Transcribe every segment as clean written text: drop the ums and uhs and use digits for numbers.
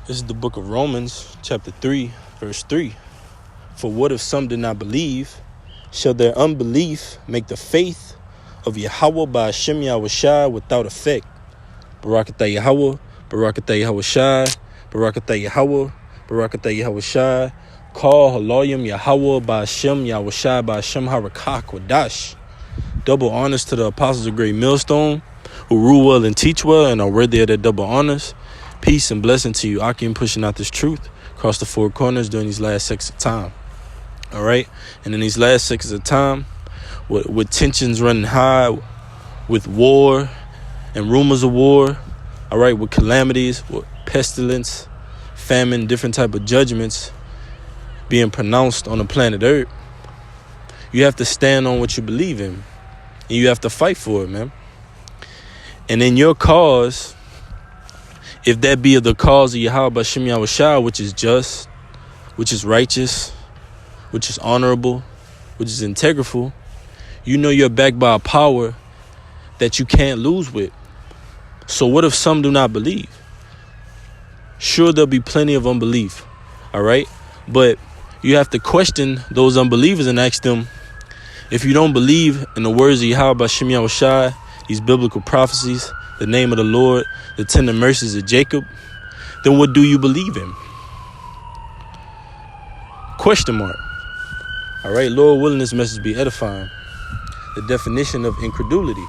This is the book of Romans, chapter 3, verse 3. For what if some did not believe? Shall their unbelief make the faith of Yahweh by Hashem Yahushai without effect? Barakatah Yahweh, Barakatah Yahushai, Barakatah Yahweh, Barakatah Yahushai. Call Haloyim Yahweh by Hashem Yahushai by Hashem Harakah Kodash. Double honors to the apostles of Great Millstone, who rule well and teach well and are worthy of their double honors. Peace and blessing to you, Akim, pushing out this truth across the four corners during these last seconds of time. All right. And in these last seconds of time, with tensions running high, with war and rumors of war, all right, with calamities, with pestilence, famine, different type of judgments being pronounced on the planet Earth, you have to stand on what you believe in. And you have to fight for it, man. And in your cause, if that be of the cause of Yahweh B'Shem Yahushai, which is just, which is righteous, which is honorable, which is integral, you know you're backed by a power that you can't lose with. So what if some do not believe? Sure, there'll be plenty of unbelief, all right? But you have to question those unbelievers and ask them, if you don't believe in the words of Yahweh B'Shem Yahushai, these biblical prophecies, the name of the Lord, the tender mercies of Jacob, then what do you believe in? Question mark. All right, Lord willing, this message be edifying. The definition of incredulity.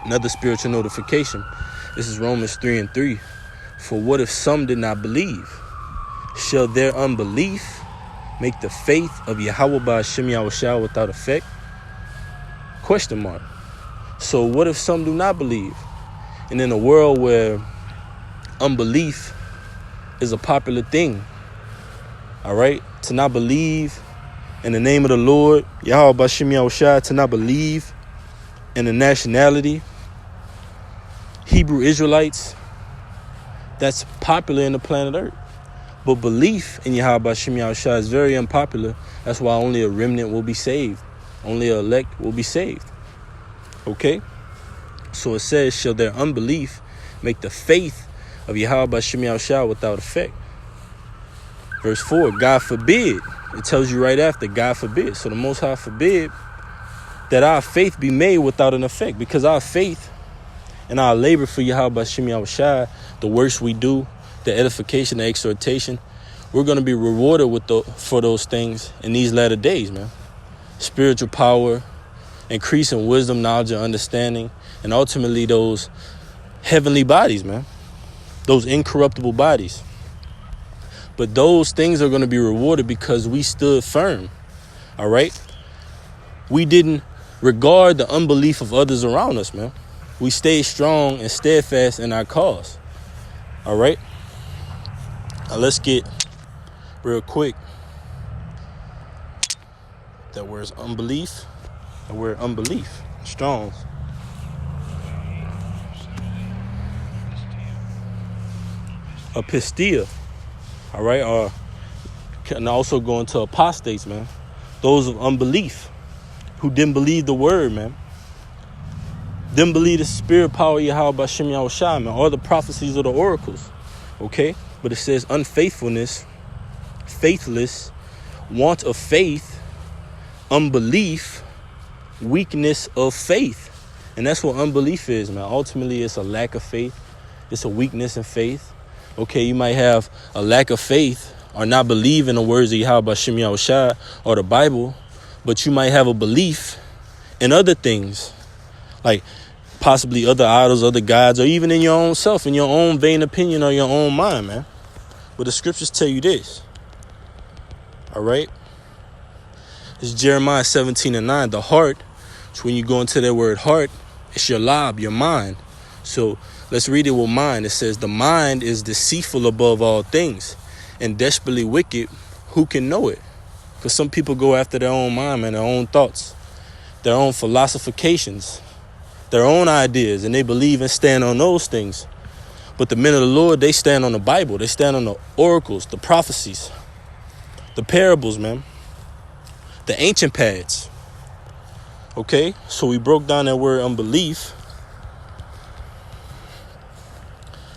Another spiritual notification. This is Romans 3 and 3. For what if some did not believe? Shall their unbelief make the faith of Yahweh by Hashem Yahushai without effect? Question mark. So what if some do not believe? And in a world where unbelief is a popular thing, all right, to not believe in the name of the Lord, Yahweh B'Shem Yahushai, to not believe in the nationality, Hebrew Israelites, that's popular in the planet Earth. But belief in Yahweh B'Shem Yahushai is very unpopular. That's why only a remnant will be saved. Only an elect will be saved. Okay? So it says, shall their unbelief make the faith of Yahweh B'Shem Yahushai without effect? Verse 4, God forbid. It tells you right after, God forbid. So the Most High forbid that our faith be made without an effect. Because our faith and our labor for Yahweh B'Shem Yahushai, the works we do, the edification, the exhortation, we're going to be rewarded for those things in these latter days, man. Spiritual power, increase in wisdom, knowledge, and understanding, and ultimately those heavenly bodies, man. Those incorruptible bodies. But those things are going to be rewarded because we stood firm, all right? We didn't regard the unbelief of others around us, man. We stayed strong and steadfast in our cause, all right? Now let's get real quick. That word is unbelief. The word unbelief, Strong's. Apistia, all right, or can also go into apostates, man. Those of unbelief who didn't believe the word, man. Didn't believe the spirit power of Yahweh B'Shem Yahushai, man, or the prophecies of the oracles, okay? But it says unfaithfulness, faithless, want of faith, unbelief, weakness of faith. And that's what unbelief is, man. Ultimately, it's a lack of faith. It's a weakness in faith. Okay, you might have a lack of faith or not believe in the words of Yahweh B'Shem Yahushai or the Bible, but you might have a belief in other things, like possibly other idols, other gods, or even in your own self, in your own vain opinion or your own mind, man. But the scriptures tell you this, all right? It's Jeremiah 17 and 9. The heart, which when you go into that word heart, it's your lob, your mind. So let's read it with mind. It says, the mind is deceitful above all things and desperately wicked. Who can know it? Because some people go after their own mind, man, their own thoughts, their own philosophications, their own ideas, and they believe and stand on those things. But the men of the Lord, they stand on the Bible. They stand on the oracles, the prophecies, the parables, man. The ancient paths. Okay, so we broke down that word unbelief.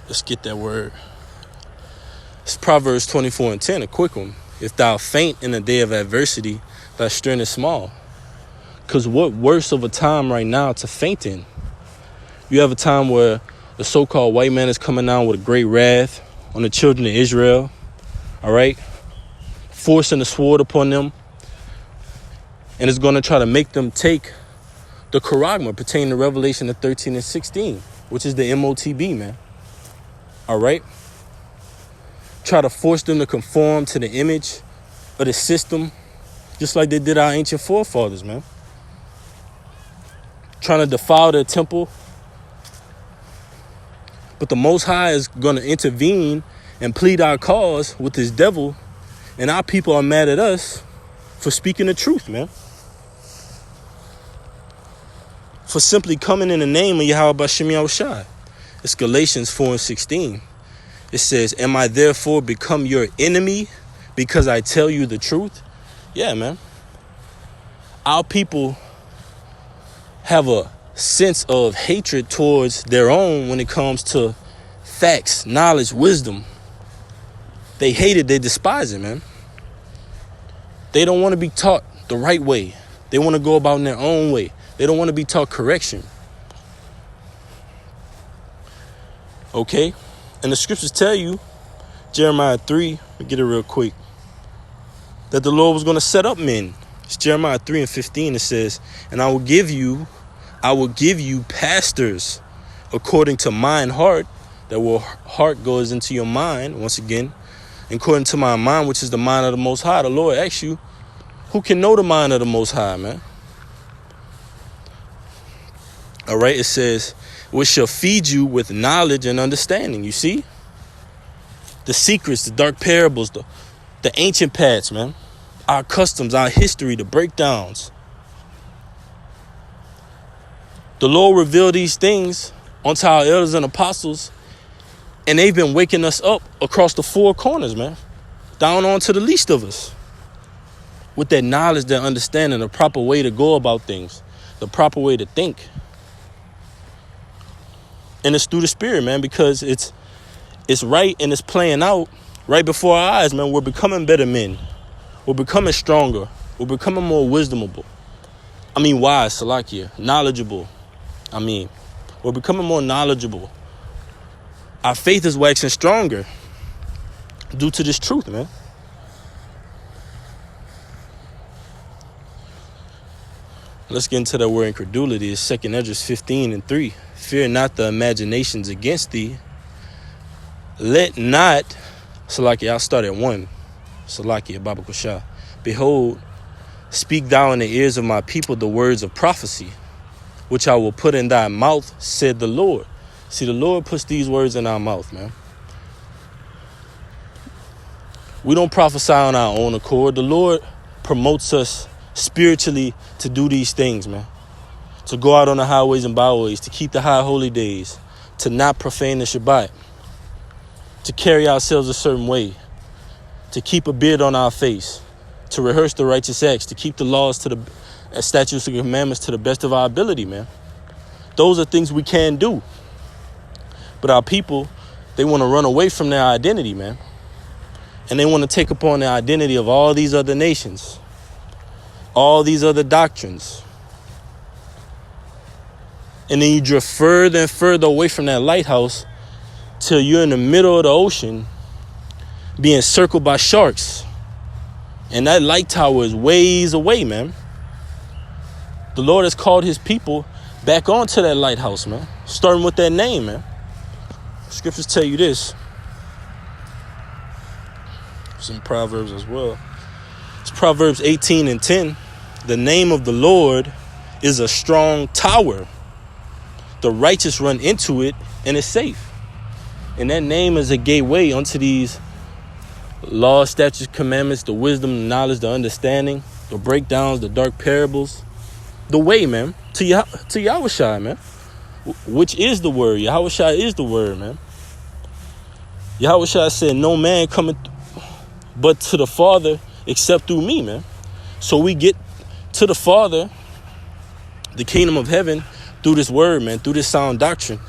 Let's get that word. It's Proverbs 24:10, a quick one. If thou faint in the day of adversity, thy strength is small. Because what worse of a time right now to faint in? You have a time where the so-called white man is coming down with a great wrath on the children of Israel, all right? Forcing the sword upon them. And it's going to try to make them take the charagma pertaining to Revelation 13 and 16, which is the MOTB, man. All right? Try to force them to conform to the image of the system, just like they did our ancient forefathers, man. Trying to defile their temple. But the Most High is going to intervene and plead our cause with this devil, and our people are mad at us for speaking the truth, man. For simply coming in the name of Yahweh B'Shem Yahushai. It's Galatians 4:16. It says, am I therefore become your enemy because I tell you the truth? Yeah, man. Our people have a sense of hatred towards their own when it comes to facts, knowledge, wisdom. They hate it, they despise it, man. They don't want to be taught the right way. They want to go about in their own way. They don't want to be taught correction. Okay? And the scriptures tell you, Jeremiah 3, let me get it real quick, that the Lord was going to set up men. It's Jeremiah 3:15. It says, and I will give you pastors according to mine heart. That word heart goes into your mind, once again, according to my mind, which is the mind of the Most High. The Lord asks you, who can know the mind of the Most High, man? All right, it says, which shall feed you with knowledge and understanding. You see? The secrets, the dark parables, the ancient paths, man. Our customs, our history, the breakdowns. The Lord revealed these things unto our elders and apostles, and they've been waking us up across the four corners, man. Down on to the least of us. With that knowledge, that understanding, the proper way to go about things, the proper way to think. And it's through the Spirit, man, because it's right and it's playing out right before our eyes, man. We're becoming better men. We're becoming stronger. We're becoming more wisdomable. Wise, Salakia, knowledgeable. We're becoming more knowledgeable. Our faith is waxing stronger due to this truth, man. Let's get into that word incredulity. It's 2 Esdras 15:3. Fear not the imaginations against thee. Let not, Salakia, I'll start at 1. Salakia, Baba Kushah. Behold, speak thou in the ears of my people the words of prophecy, which I will put in thy mouth, said the Lord. See, the Lord puts these words in our mouth, man. We don't prophesy on our own accord. The Lord promotes us spiritually to do these things, man. To go out on the highways and byways, to keep the high holy days, to not profane the Shabbat, to carry ourselves a certain way, to keep a beard on our face, to rehearse the righteous acts, to keep the laws to the statutes and commandments to the best of our ability, man. Those are things we can do. But our people, they want to run away from their identity, man. And they want to take upon the identity of all these other nations, all these other doctrines. And then you drift further and further away from that lighthouse till you're in the middle of the ocean being circled by sharks. And that light tower is ways away, man. The Lord has called his people back onto that lighthouse, man. Starting with that name, man. Scriptures tell you this. Some Proverbs as well. It's Proverbs 18:10. The name of the Lord is a strong tower. The righteous run into it and is safe. And that name is a gateway unto these laws, statutes, commandments, the wisdom, the knowledge, the understanding, the breakdowns, the dark parables. The way, man, to Yahushai, man. Which is the word. Yahushai is the word, man. Yahushai said, no man cometh but to the Father except through me, man. So we get to the Father, the kingdom of heaven, through this word, man, through this sound doctrine.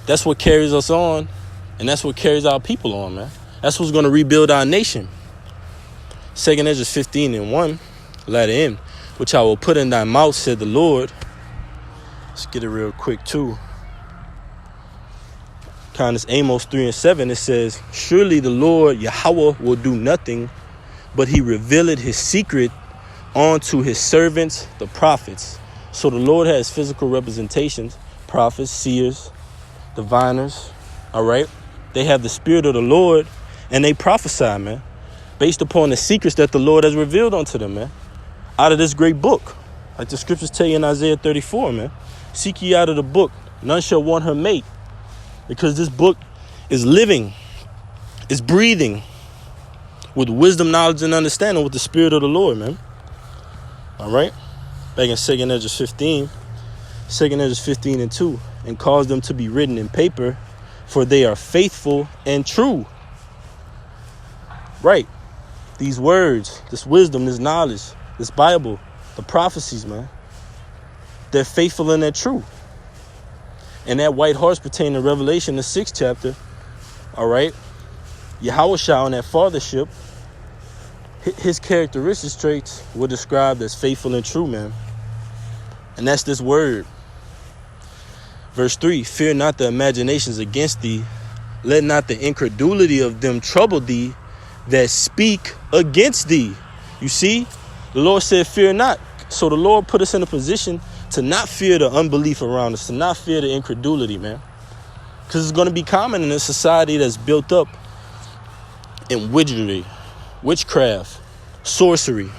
That's what carries us on, and that's what carries our people on, man. That's what's going to rebuild our nation. 2nd Ezra 15:1, latter end, which I will put in thy mouth, said the Lord. Let's get it real quick too. Kind of Amos 3:7, it says, surely the Lord Yahweh will do nothing, but he revealed his secret unto his servants, the prophets. So the Lord has physical representations, prophets, seers, diviners, all right? They have the spirit of the Lord, and they prophesy, man, based upon the secrets that the Lord has revealed unto them, man, out of this great book. Like the scriptures tell you in Isaiah 34, man. Seek ye out of the book, none shall want her mate. Because this book is living, is breathing with wisdom, knowledge, and understanding with the spirit of the Lord, man. All right? Back in 2nd Ezra 15, 2nd Ezra 15:2, and cause them to be written in paper, for they are faithful and true. Right. These words, this wisdom, this knowledge, this Bible, the prophecies, man, they're faithful and they're true. And that white horse pertaining to Revelation, the 6th chapter, all right, Yahushua on that fathership, his characteristic traits were described as faithful and true, man. And that's this word. Verse 3, fear not the imaginations against thee. Let not the incredulity of them trouble thee that speak against thee. You see, the Lord said, fear not. So the Lord put us in a position to not fear the unbelief around us, to not fear the incredulity, man. Because it's going to be common in a society that's built up in wizardry, witchcraft, sorcery.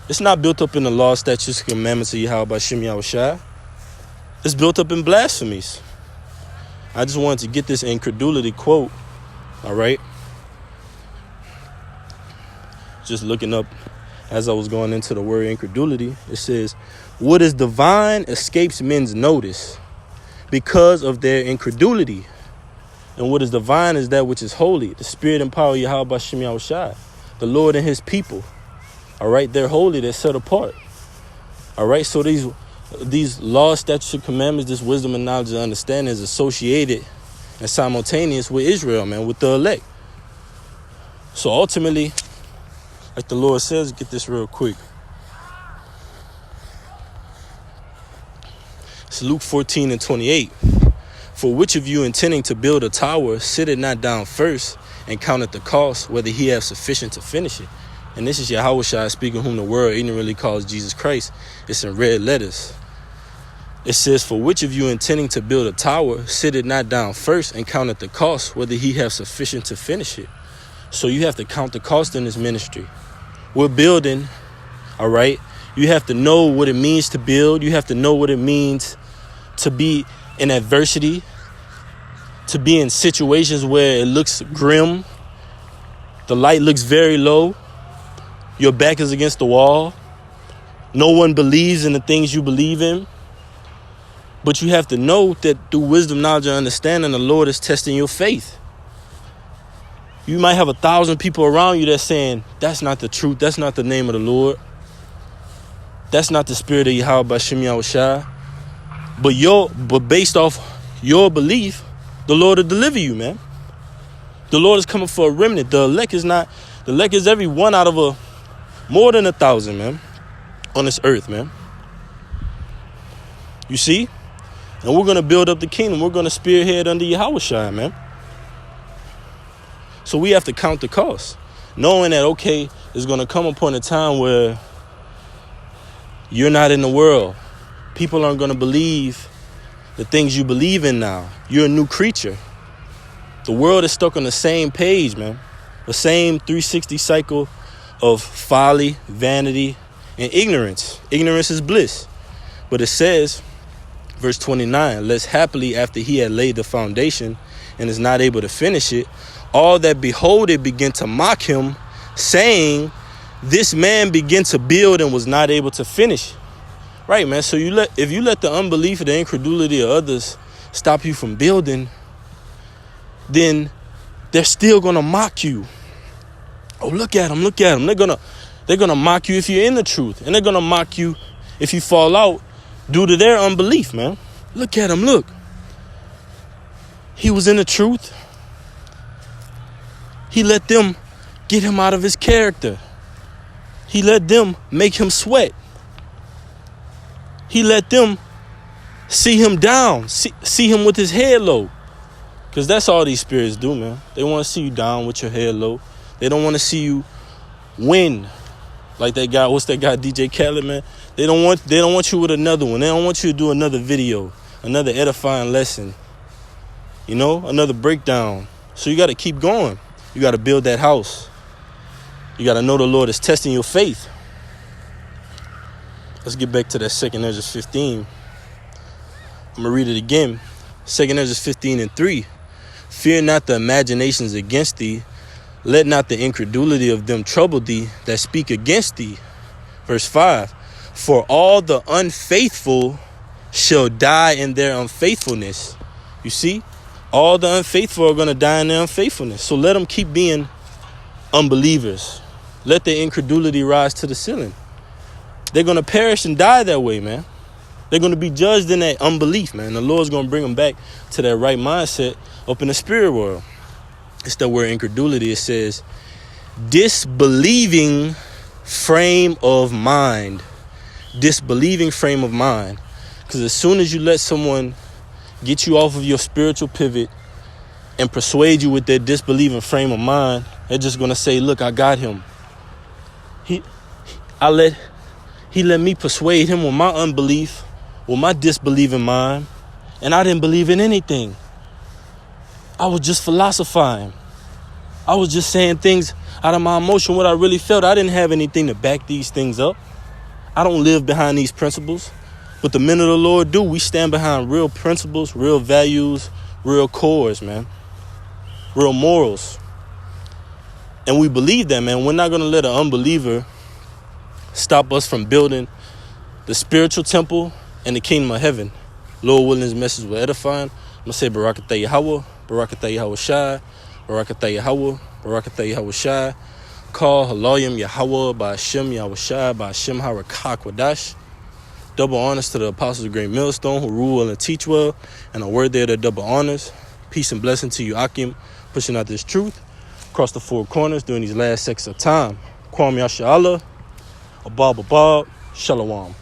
It's not built up in the law, statutes, commandments of Yahweh by Shem Yahushua. It's built up in blasphemies. I just wanted to get this incredulity quote, all right? Just looking up as I was going into the word incredulity, it says, what is divine escapes men's notice because of their incredulity. And what is divine is that which is holy, the spirit and power of Yahweh Bashem Yahushua, the Lord and his people. All right, they're holy, they're set apart. All right, so these laws, statutes, and commandments, this wisdom and knowledge and understanding is associated and simultaneous with Israel, man, with the elect. So ultimately, like the Lord says, get this real quick. It's Luke 14:28. For which of you intending to build a tower, sit it not down first and counteth the cost, whether he have sufficient to finish it. And this is Yahushua speaking, whom the world ignorantly calls Jesus Christ. It's in red letters. It says, for which of you intending to build a tower, sit it not down first and counteth the cost, whether he have sufficient to finish it. So you have to count the cost in this ministry. We're building, all right? You have to know what it means to build. You have to know what it means to be in adversity, to be in situations where it looks grim. The light looks very low. Your back is against the wall. No one believes in the things you believe in. But you have to know that through wisdom, knowledge, and understanding, the Lord is testing your faith. You might have 1,000 people around you that's saying, that's not the truth. That's not the name of the Lord. That's not the spirit of Yahweh Bashem Yahushua. But based off your belief, the Lord will deliver you, man. The Lord is coming for a remnant. The elect is every one out of more than 1,000, man, on this earth, man. You see? And we're going to build up the kingdom. We're going to spearhead under Yahushua, man. So we have to count the cost, knowing that, okay, there's going to come upon a time where you're not in the world. People aren't going to believe the things you believe in now. You're a new creature. The world is stuck on the same page, man. The same 360 cycle of folly, vanity, and ignorance. Ignorance is bliss. But it says, verse 29, lest happily after he had laid the foundation and is not able to finish it, all that behold it begin to mock him, saying, this man began to build and was not able to finish. Right, man. So if you let the unbelief or the incredulity of others stop you from building, then they're still gonna mock you. Oh, look at them, look at them. They're gonna mock you if you're in the truth, and they're gonna mock you if you fall out due to their unbelief, man. Look at him, look. He was in the truth. He let them get him out of his character. He let them make him sweat. He let them see him down, see him with his head low. Because that's all these spirits do, man. They want to see you down with your head low. They don't want to see you win. Like that guy, what's that guy, DJ Khaled, man? They don't want you with another one. They don't want you to do another video, another edifying lesson. You know, another breakdown. So you got to keep going. You got to build that house. You got to know the Lord is testing your faith. Let's get back to that 2 Ezra 15. I'm going to read it again. 2 Ezra 15:3. Fear not the imaginations against thee. Let not the incredulity of them trouble thee that speak against thee. Verse 5. For all the unfaithful shall die in their unfaithfulness. You see? All the unfaithful are going to die in their unfaithfulness. So let them keep being unbelievers. Let their incredulity rise to the ceiling. They're going to perish and die that way, man. They're going to be judged in that unbelief, man. The Lord's going to bring them back to that right mindset up in the spirit world. It's the word incredulity. It says disbelieving frame of mind. Disbelieving frame of mind. Because as soon as you let someone get you off of your spiritual pivot and persuade you with their disbelieving frame of mind, they're just going to say, look, I got him. He let me persuade him with my unbelief, with my disbelieving mind, and I didn't believe in anything. I was just philosophizing. I was just saying things out of my emotion, what I really felt. I didn't have anything to back these things up. I don't live behind these principles. But the men of the Lord do. We stand behind real principles, real values, real cores, man. Real morals. And we believe that, man. We're not going to let an unbeliever stop us from building the spiritual temple and the kingdom of heaven. Lord willing, this message will edify. I'm going to say Barakatah Yahweh, Barakatah Yahweh Shai, Barakatah Yahweh, Barakatah Yahweh Shai. Call Halayim Yahweh by Hashem Yahweh Shai by Hashem Harakak Wadash. Double honors to the apostles of Great Millstone who rule well and teach well, and a word there to double honors. Peace and blessing to you, Akim, pushing out this truth across the four corners during these last seconds of time. Kwam Yasha Allah, Abab Abab, Shalom.